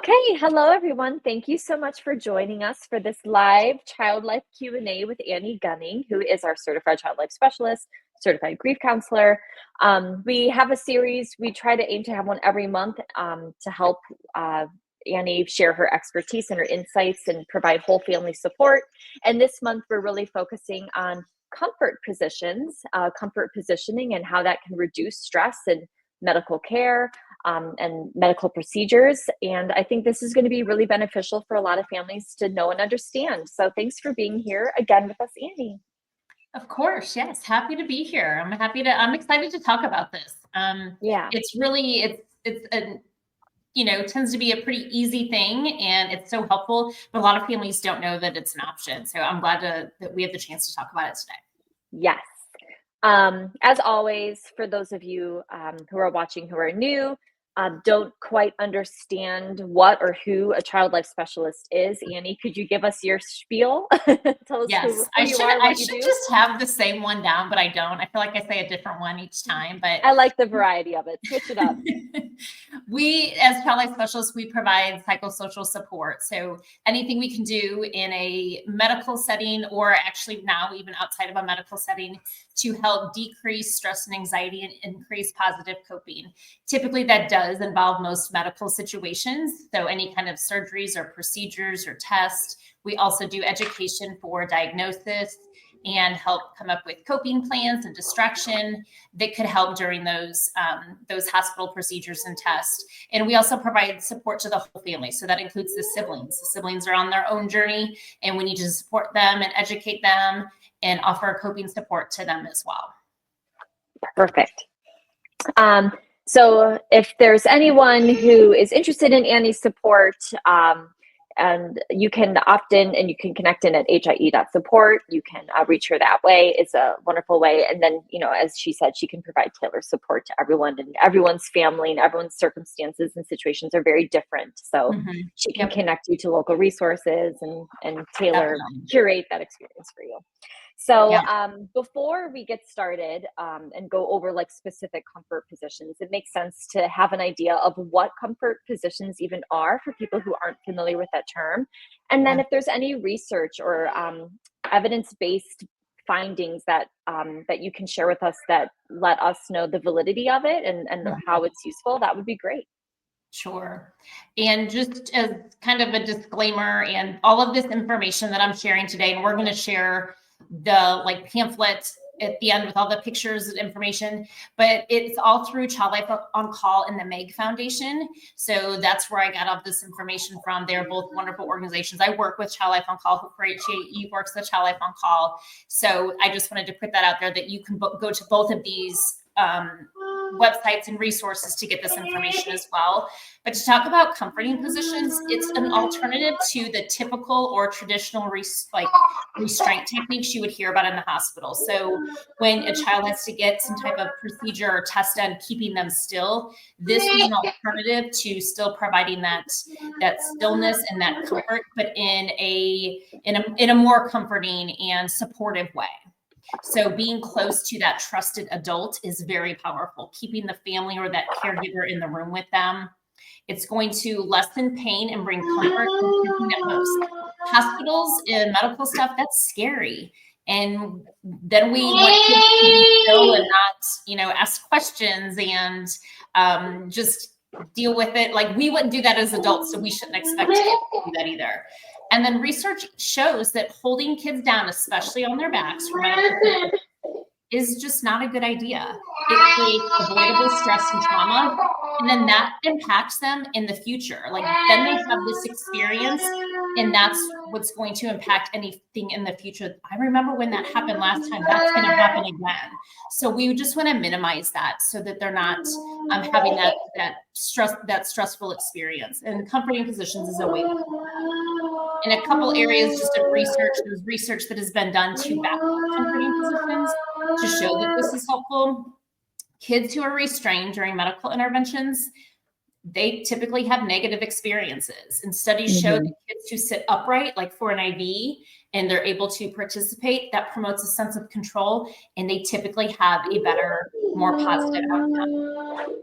Okay, hello everyone. Thank you so much for joining us for this live child life Q&A with Annie Gunning, who is our certified child life specialist, certified grief counselor. We have a series. We try to aim to have one every month to help Annie share her expertise and her insights and provide whole family support. And this month we're really focusing on comfort positions, comfort positioning, and how that can reduce stress and medical care and medical procedures. And I think this is going to be really beneficial for a lot of families to know and understand. So thanks for being here again with us, Annie. Of course, yes. Happy to be here. I'm excited to talk about this. Yeah. It's tends to be a pretty easy thing and it's so helpful, but a lot of families don't know that it's an option. So I'm glad that we have the chance to talk about it today. Yes. As always, for those of you who are watching who are new, don't quite understand what or who a child life specialist is, Annie, could you give us your spiel? Tell us yes, who you are, what you do. Just have the same one down, but I don't. I feel like I say a different one each time, but I like the variety of it. Switch it up. We, as child life specialists, we provide psychosocial support. So anything we can do in a medical setting, or actually now even outside of a medical setting, to help decrease stress and anxiety and increase positive coping. Typically that does involve most medical situations. So any kind of surgeries or procedures or tests. We also do education for diagnosis and help come up with coping plans and distraction that could help during those hospital procedures and tests. And we also provide support to the whole family. So that includes the siblings. The siblings are on their own journey and we need to support them and educate them and offer coping support to them as well. Perfect. So if there's anyone who is interested in Annie's support, and you can opt in and you can connect in at hie.support. You can reach her that way. It's a wonderful way. And then, as she said, she can provide tailored support to everyone, and everyone's family and everyone's circumstances and situations are very different. So she can connect you to local resources and curate that experience for you. So before we get started and go over like specific comfort positions, it makes sense to have an idea of what comfort positions even are for people who aren't familiar with that term. And then if there's any research or evidence-based findings that that you can share with us that let us know the validity of it and how it's useful, that would be great. Sure. And just as kind of a disclaimer, and all of this information that I'm sharing today, and we're going to share the pamphlet at the end with all the pictures and information, but it's all through Child Life on Call and the Meg Foundation. So that's where I got all this information from. They're both wonderful organizations. I work with Child Life on Call. Hope for HAE works with Child Life on Call. So I just wanted to put that out there that you can go to both of these websites and resources to get this information as well. But to talk about comforting positions, it's an alternative to the typical or traditional restraint techniques you would hear about in the hospital. So when a child has to get some type of procedure or test done, keeping them still, this is an alternative to still providing that stillness and that comfort, but in a more comforting and supportive way. So being close to that trusted adult is very powerful. Keeping the family or that caregiver in the room with them. It's going to lessen pain and bring comfort at most. Hospitals and medical stuff, that's scary. And then we want kids to be still and not, ask questions and just deal with it. Like we wouldn't do that as adults, so we shouldn't expect kids to do that either. And then research shows that holding kids down, especially on their backs, is just not a good idea. It creates avoidable stress and trauma, and then that impacts them in the future. Then they have this experience, and that's what's going to impact anything in the future. I remember when that happened last time, that's going to happen again. So we just want to minimize that so that they're not having that stressful experience. And comforting positions is a way to do that. In a couple areas just of research, there's research that has been done to back up comforting positions to show that this is helpful. Kids who are restrained during medical interventions, they typically have negative experiences. And studies show that kids who sit upright, like for an IV, and they're able to participate, that promotes a sense of control, and they typically have a better more positive outcomes.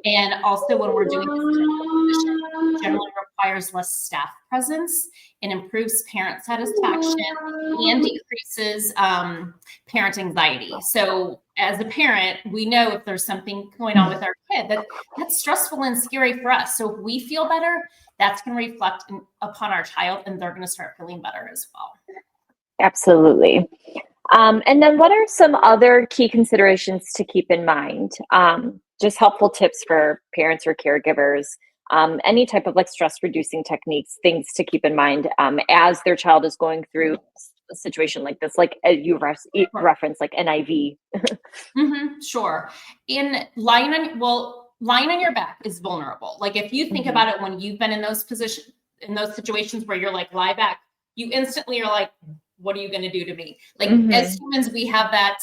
And also when we're doing this type of position, it generally requires less staff presence and improves parent satisfaction and decreases parent anxiety. So as a parent, we know if there's something going on with our kid that's stressful and scary for us. So if we feel better, that's going to reflect upon our child, and they're going to start feeling better as well. Absolutely. And then what are some other key considerations to keep in mind? Just helpful tips for parents or caregivers, any type of like stress reducing techniques, things to keep in mind as their child is going through a situation like this, like you referenced like NIV. Sure. In lying on your back is vulnerable. Like if you think about it, when you've been in those situations where you're like, lie back, you instantly are like, what are you going to do to me? Like as humans, we have that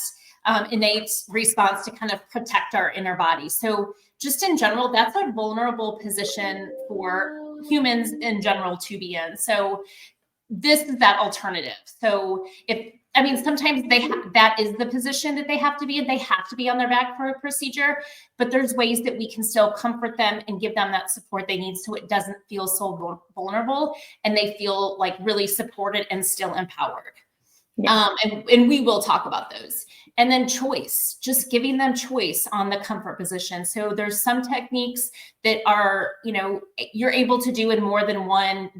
innate response to kind of protect our inner body. So just in general, that's a vulnerable position for humans in general to be in. So this is that alternative. So sometimes that is the position that they have to be in. They have to be on their back for a procedure, but there's ways that we can still comfort them and give them that support they need so it doesn't feel so vulnerable and they feel like really supported and still empowered. Yeah. And we will talk about those. And then choice, just giving them choice on the comfort position. So there's some techniques that are, you're able to do in more than one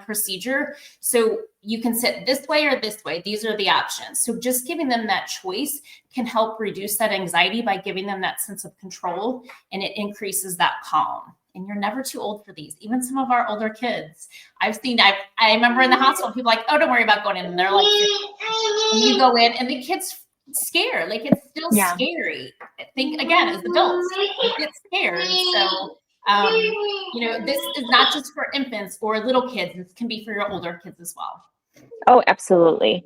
procedure. So you can sit this way or this way. These are the options. So just giving them that choice can help reduce that anxiety by giving them that sense of control, and it increases that calm. And you're never too old for these. Even some of our older kids, I remember in the hospital, people like, oh, don't worry about going in. And they're like, and you go in and the kid's scared. Like it's still scary. I think again, as adults, we get scared. So, this is not just for infants or little kids. This can be for your older kids as well. Oh, absolutely.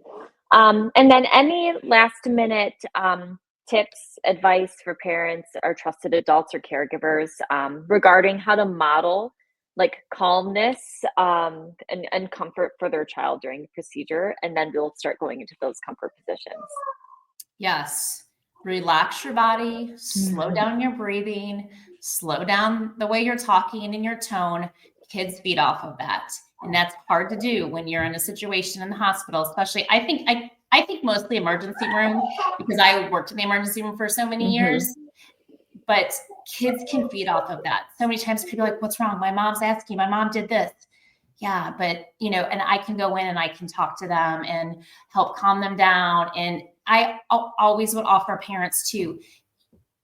And then any last minute tips, advice for parents or trusted adults or caregivers regarding how to model like calmness and comfort for their child during the procedure. And then we'll start going into those comfort positions. Yes. Relax your body, slow down your breathing, slow down the way you're talking and your tone. Kids feed off of that. And that's hard to do when you're in a situation in the hospital, especially I think mostly emergency room, because I worked in the emergency room for so many years, but kids can feed off of that. So many times people are like, what's wrong? My mom's asking, my mom did this. Yeah, but and I can go in and I can talk to them and help calm them down. And I always would offer parents too,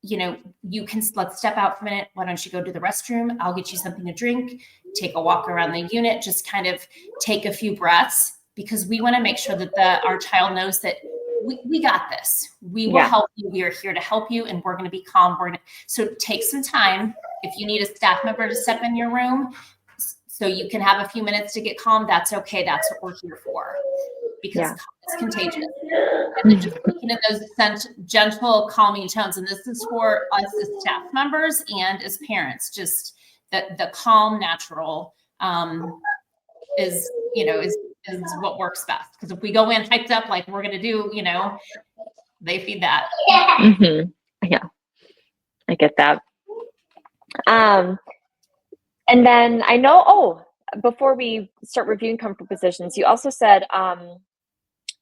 let's step out for a minute. Why don't you go to the restroom? I'll get you something to drink, take a walk around the unit, just kind of take a few breaths, because we want to make sure that our child knows that we got this. We will help you. We are here to help you, and we're going to be calm. So take some time. If you need a staff member to step in your room so you can have a few minutes to get calm, that's okay. That's what we're here for, because it's contagious. And then just speaking in those gentle, calming tones. And this is for us as staff members and as parents, just the calm, natural is what works best. Because if we go in hyped up, like we're going to do, they feed that. Yeah, I get that. And then I know, before we start reviewing comfort positions, you also said,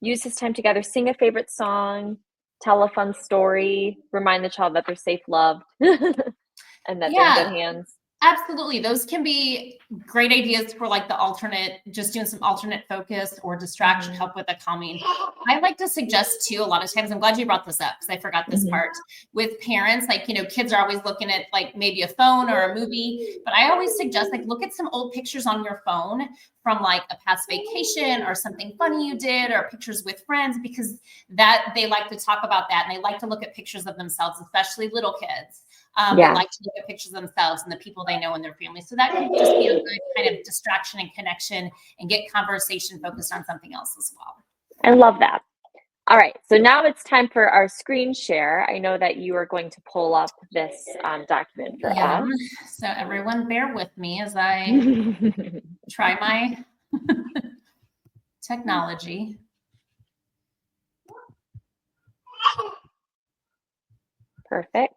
use this time together, sing a favorite song, tell a fun story, remind the child that they're safe, loved, and that they're in good hands. Absolutely. Those can be great ideas for like just doing some alternate focus or distraction, help with the calming. I like to suggest too, a lot of times, I'm glad you brought this up because I forgot this part with parents, like, kids are always looking at like maybe a phone or a movie, but I always suggest like, look at some old pictures on your phone from like a past vacation or something funny you did, or pictures with friends, because that they like to talk about that. And they like to look at pictures of themselves, especially little kids. They like to look at pictures of themselves and the people they know in their family. So that can just be a good kind of distraction and connection and get conversation focused on something else as well. I love that. All right. So now it's time for our screen share. I know that you are going to pull up this document for us. So everyone bear with me as I try my technology. Perfect.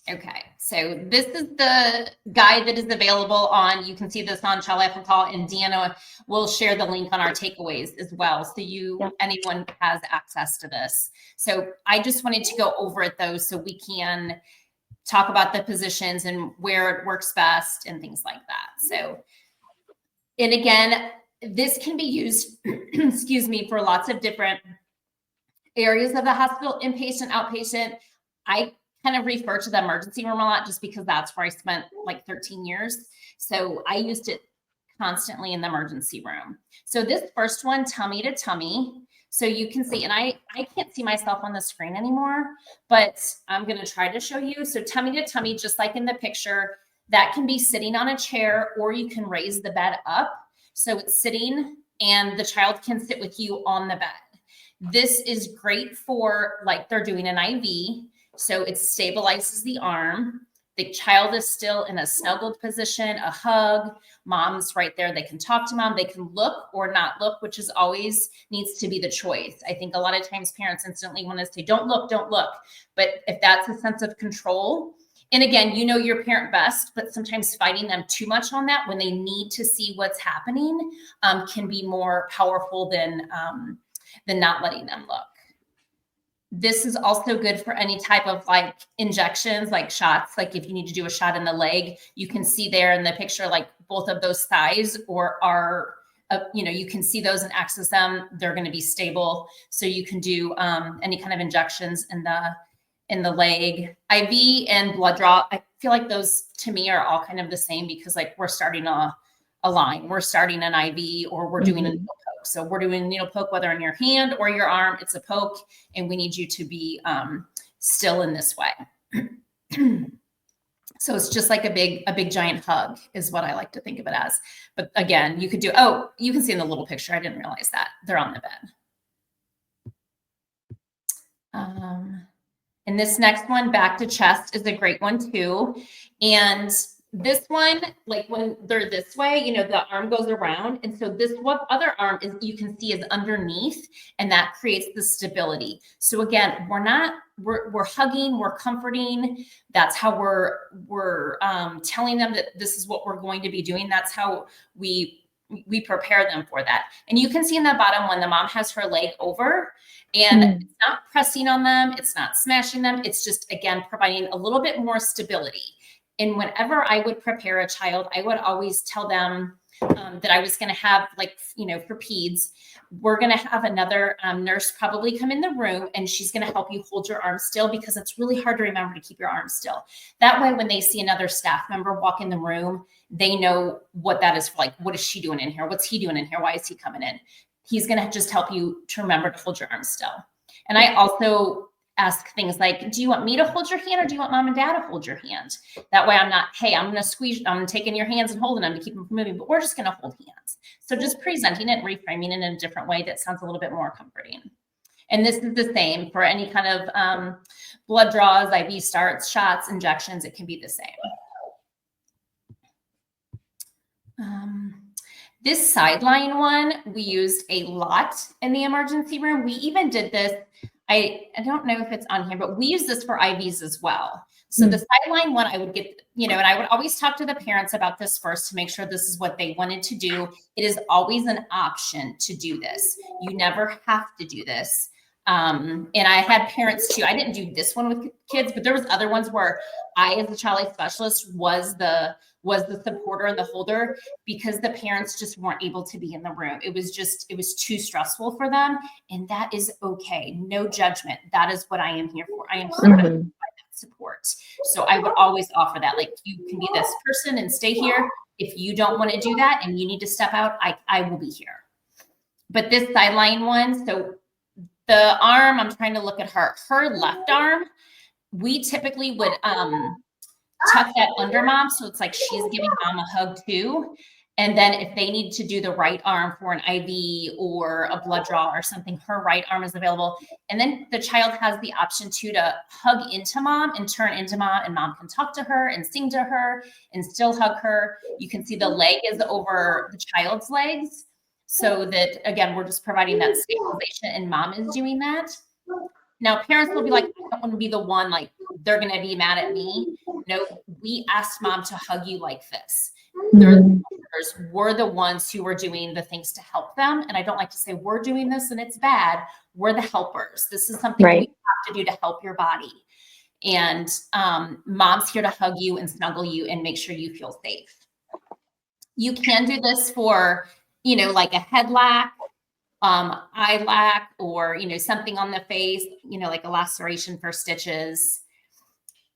Okay, so this is the guide that is available on, you can see this on Child Life on Call, and Deanna will share the link on our takeaways as well. So anyone has access to this. So I just wanted to go over it though, so we can talk about the positions and where it works best and things like that. So, and again, this can be used, excuse me, for lots of different areas of the hospital, inpatient, outpatient. I kind of refer to the emergency room a lot just because that's where I spent like 13 years. So I used it constantly in the emergency room. So this first one, tummy to tummy. So you can see, and I can't see myself on the screen anymore, but I'm going to try to show you. So tummy to tummy, just like in the picture, that can be sitting on a chair, or you can raise the bed up. So it's sitting and the child can sit with you on the bed. This is great for like they're doing an IV. So it stabilizes the arm. The child is still in a snuggled position, a hug. Mom's right there. They can talk to mom. They can look or not look, which is always needs to be the choice. I think a lot of times parents instantly want to say, don't look, don't look. But if that's a sense of control, and again, you know your parent best, but sometimes fighting them too much on that when they need to see what's happening can be more powerful than not letting them look. This is also good for any type of like injections, like shots. Like if you need to do a shot in the leg, you can see there in the picture, like both of those thighs are, you can see those and access them. They're going to be stable. So you can do any kind of injections in the leg. IV and blood draw, I feel like those to me are all kind of the same because like we're starting a line, we're starting an IV, or we're doing a needle poke. So we're doing a needle poke, whether in your hand or your arm, it's a poke, and we need you to be still in this way. So it's just like a big giant hug is what I like to think of it as. But again, you could do, you can see in the little picture, I didn't realize that they're on the bed. And this next one, back to chest, is a great one too. And this one, like when they're this way, the arm goes around. And so this other arm is, you can see, is underneath, and that creates the stability. So again, we're hugging, we're comforting. That's how we're telling them that this is what we're going to be doing. That's how we prepare them for that. And you can see in the bottom when the mom has her leg over, and it's not pressing on them, it's not smashing them. It's just, again, providing a little bit more stability. And whenever I would prepare a child, I would always tell them that I was going to have, like, for peds, we're going to have another nurse probably come in the room, and she's going to help you hold your arm still, because it's really hard to remember to keep your arm still. That way, when they see another staff member walk in the room, they know what that is for. Like, what is she doing in here? What's he doing in here? Why is he coming in? He's going to just help you to remember to hold your arm still. And I also ask things like, do you want me to hold your hand, or do you want mom and dad to hold your hand? That way I'm not, hey, I'm going to squeeze, I'm taking your hands and holding them to keep them from moving, but we're just going to hold hands. So just presenting it, reframing it in a different way that sounds a little bit more comforting. And this is the same for any kind of blood draws, IV starts, shots, injections. It can be the same. This sideline one, we used a lot in the emergency room. We even did this. I don't know if it's on here, but we use this for IVs as well. So the sideline one, I would get, and I would always talk to the parents about this first to make sure this is what they wanted to do. It is always an option to do this. You never have to do this. And I had parents too. I didn't do this one with kids, but there was other ones where I, as a child life specialist, was the supporter and the holder, because the parents just weren't able to be in the room. It was too stressful for them. And that is okay. No judgment. That is what I am here for. I am here to provide that support. So I would always offer that. Like, you can be this person and stay here. If you don't want to do that and you need to step out, I will be here. But this sideline one, so the arm, I'm trying to look at her left arm, we typically would tuck that under mom. So it's like she's giving mom a hug too. And then if they need to do the right arm for an IV or a blood draw or something, her right arm is available. And then the child has the option too to hug into mom and turn into mom, and mom can talk to her and sing to her and still hug her. You can see the leg is over the child's legs, so that, again, we're just providing that stabilization and mom is doing that. Now, parents will be like, I don't want to be the one like they're going to be mad at me. No, we asked mom to hug you like this. We're the ones who were doing the things to help them. And I don't like to say we're doing this and it's bad. We're the helpers. This is something we have to do to help your body. And mom's here to hug you and snuggle you and make sure you feel safe. You can do this for, like a head lac, eye lac, or, something on the face, like a laceration for stitches.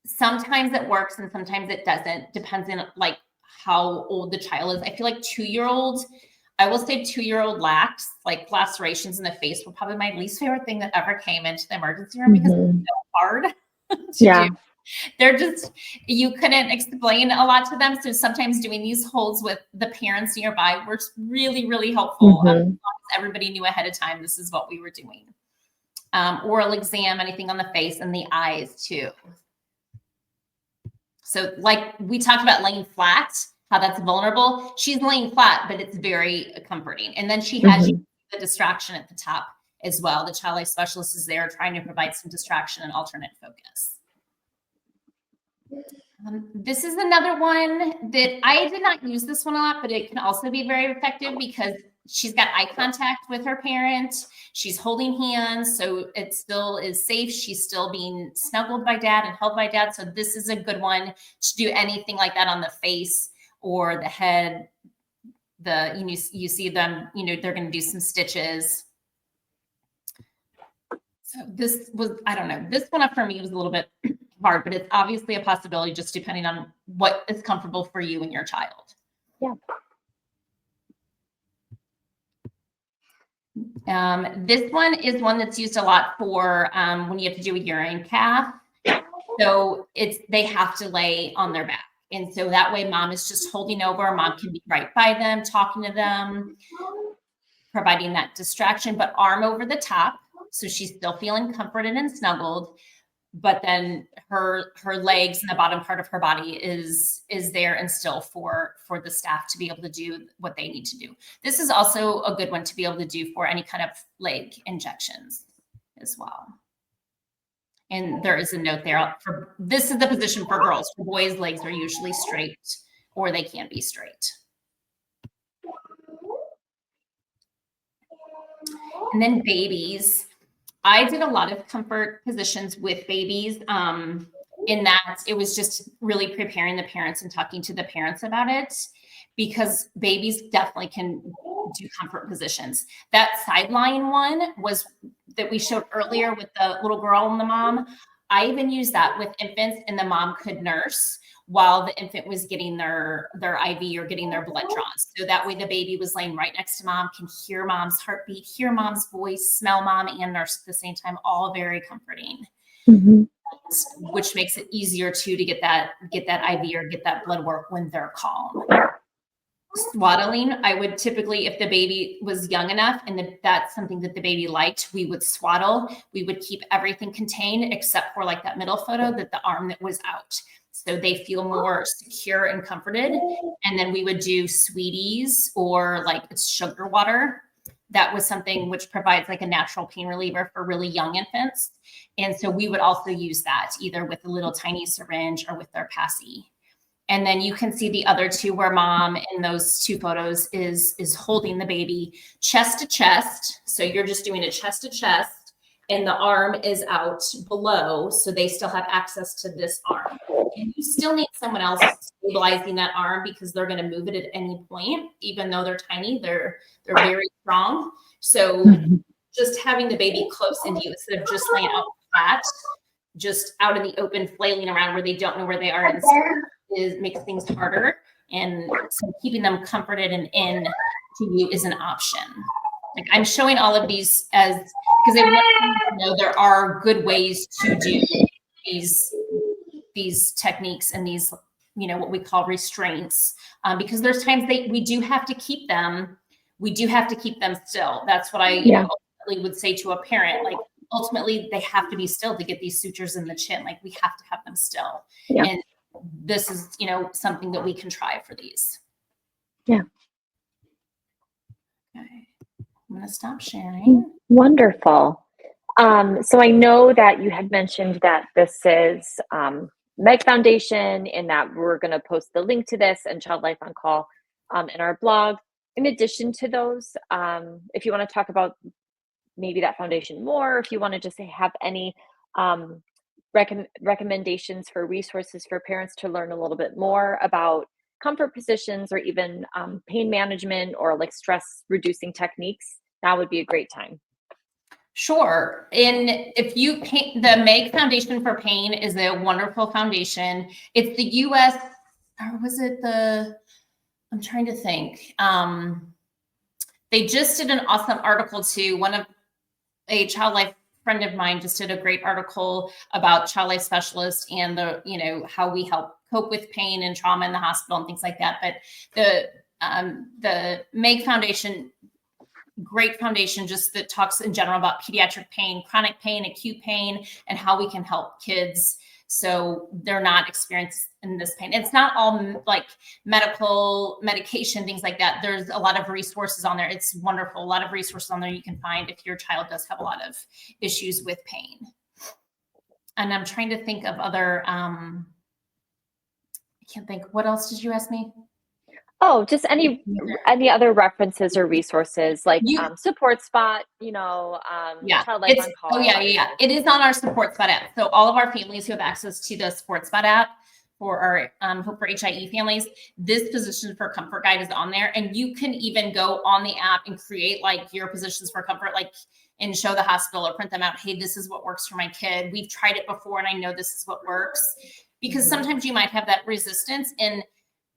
Sometimes it works and sometimes it doesn't. Depends on like how old the child is. I feel like 2-year-old, I will say 2-year-old lacs, like lacerations in the face, were probably my least favorite thing that ever came into the emergency room because it's so hard to do. They're just, you couldn't explain a lot to them. So sometimes doing these holds with the parents nearby were really, really helpful. As long as everybody knew ahead of time, this is what we were doing. Oral exam, anything on the face and the eyes too. So like we talked about laying flat, how that's vulnerable. She's laying flat, but it's very comforting. And then she has the distraction at the top as well. The child life specialist is there trying to provide some distraction and alternate focus. This is another one that I did not use this one a lot, but it can also be very effective because she's got eye contact with her parent. She's holding hands, so it still is safe. She's still being snuggled by dad and held by dad. So this is a good one to do anything like that on the face or the head. You see them, they're going to do some stitches. So this was, I don't know, this one up for me was a little bit hard, but it's obviously a possibility just depending on what is comfortable for you and your child. Yeah. This one is one that's used a lot for when you have to do a urine cath. So they have to lay on their back. And so that way mom is just holding over. Mom can be right by them, talking to them, providing that distraction, but arm over the top. So she's still feeling comforted and snuggled, but then her legs and the bottom part of her body is there and still for the staff to be able to do what they need to do. This is also a good one to be able to do for any kind of leg injections as well. And there is a note there for this is the position for girls. For boys, legs are usually straight or they can't be straight. And then babies. I did a lot of comfort positions with babies in that it was just really preparing the parents and talking to the parents about it because babies definitely can do comfort positions. That sideline one was that we showed earlier with the little girl and the mom. I even used that with infants and the mom could nurse while the infant was getting their IV or getting their blood drawn. So that way the baby was laying right next to mom, can hear mom's heartbeat, hear mom's voice, smell mom and nurse at the same time, all very comforting, which makes it easier too to get that IV or get that blood work when they're calm. Swaddling, I would typically, if the baby was young enough and that's something that the baby liked, we would swaddle. We would keep everything contained except for like that middle photo, that the arm that was out. So they feel more secure and comforted. And then we would do sweeties or like it's sugar water. That was something which provides like a natural pain reliever for really young infants. And so we would also use that either with a little tiny syringe or with their passy. And then you can see the other two where mom in those two photos is holding the baby chest to chest. So you're just doing a chest to chest and the arm is out below. So they still have access to this arm. And you still need someone else stabilizing that arm because they're going to move it at any point. Even though they're tiny, they're very strong. So just having the baby close into you instead of just laying out flat, just out in the open, flailing around where they don't know where they are makes things harder. And so keeping them comforted and in to you is an option. Like I'm showing all of these as because I want you to know there are good ways to do these techniques and these, what we call restraints, because there's times we do have to keep them. We do have to keep them still. That's what I ultimately would say to a parent. Like ultimately they have to be still to get these sutures in the chin. Like we have to have them still. Yeah. And this is, something that we can try for these. Yeah. Okay. I'm going to stop sharing. Wonderful. So I know that you had mentioned that this is Meg Foundation and that we're going to post the link to this and Child Life on Call in our blog. In addition to those, if you want to talk about maybe that foundation more, if you want to just have any um, recommendations for resources for parents to learn a little bit more about comfort positions or even pain management or like stress reducing techniques, that would be a great time. Sure. And if you the Meg Foundation for Pain is a wonderful foundation. It's the US, or was it I'm trying to think. They just did an awesome article too. A child life friend of mine just did a great article about child life specialists and how we help cope with pain and trauma in the hospital and things like that. But the Meg Foundation, great foundation, just that talks in general about pediatric pain, chronic pain, acute pain, and how we can help kids so they're not experiencing this pain. It's not all like medication, things like that. There's a lot of resources on there. It's wonderful. A lot of resources on there you can find if your child does have a lot of issues with pain. And I'm trying to think of other, I can't think. What else did you ask me? Oh, just any other references or resources like Support Spot, Child Life on Call. Oh yeah. It is on our Support Spot app. So all of our families who have access to the Support Spot app for our Hope for HIE families, this Positions for Comfort guide is on there. And you can even go on the app and create like your Positions for Comfort, like, and show the hospital or print them out. Hey, this is what works for my kid. We've tried it before and I know this is what works. Because sometimes you might have that resistance. And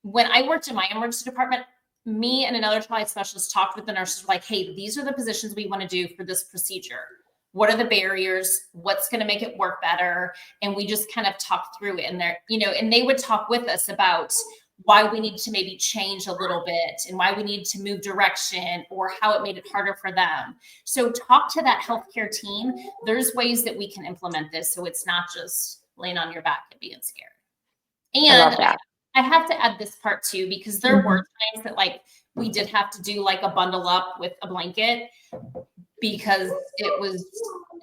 when I worked in my emergency department, me and another child specialist talked with the nurses like, hey, these are the positions we want to do for this procedure. What are the barriers? What's going to make it work better? And we just kind of talked through it. And and they would talk with us about why we need to maybe change a little bit and why we need to move direction or how it made it harder for them. So talk to that healthcare team. There's ways that we can implement this so it's not just laying on your back and being scared. And I have to add this part too, because there were times that like we did have to do like a bundle up with a blanket because it was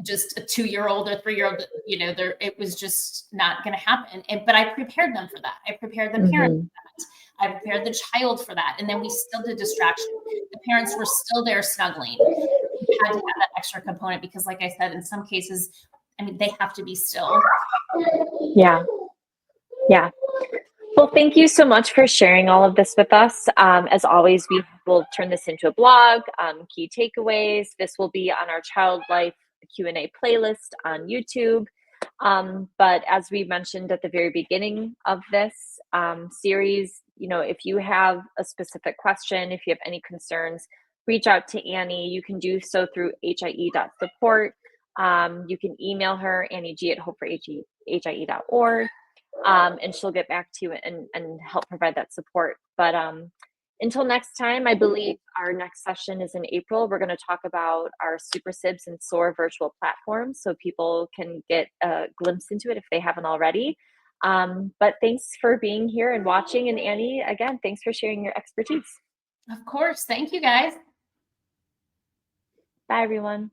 just a 2-year-old or 3-year-old, it was just not going to happen. But I prepared them for that. I prepared the parents for that. I prepared the child for that. And then we still did distraction. The parents were still there snuggling. We had to have that extra component because like I said, in some cases, they have to be still. Yeah. Well, thank you so much for sharing all of this with us. As always, we will turn this into a blog, key takeaways. This will be on our Child Life Q&A playlist on YouTube. But as we mentioned at the very beginning of this series, if you have a specific question, if you have any concerns, reach out to Annie. You can do so through hie.support. You can email her, annieg@hopeforhie.org. And she'll get back to you and help provide that support. But until next time, I believe our next session is in April. We're going to talk about our Super Sibs and SOAR virtual platforms so people can get a glimpse into it if they haven't already. But thanks for being here and watching. And Annie, again, thanks for sharing your expertise. Of course. Thank you, guys. Bye, everyone.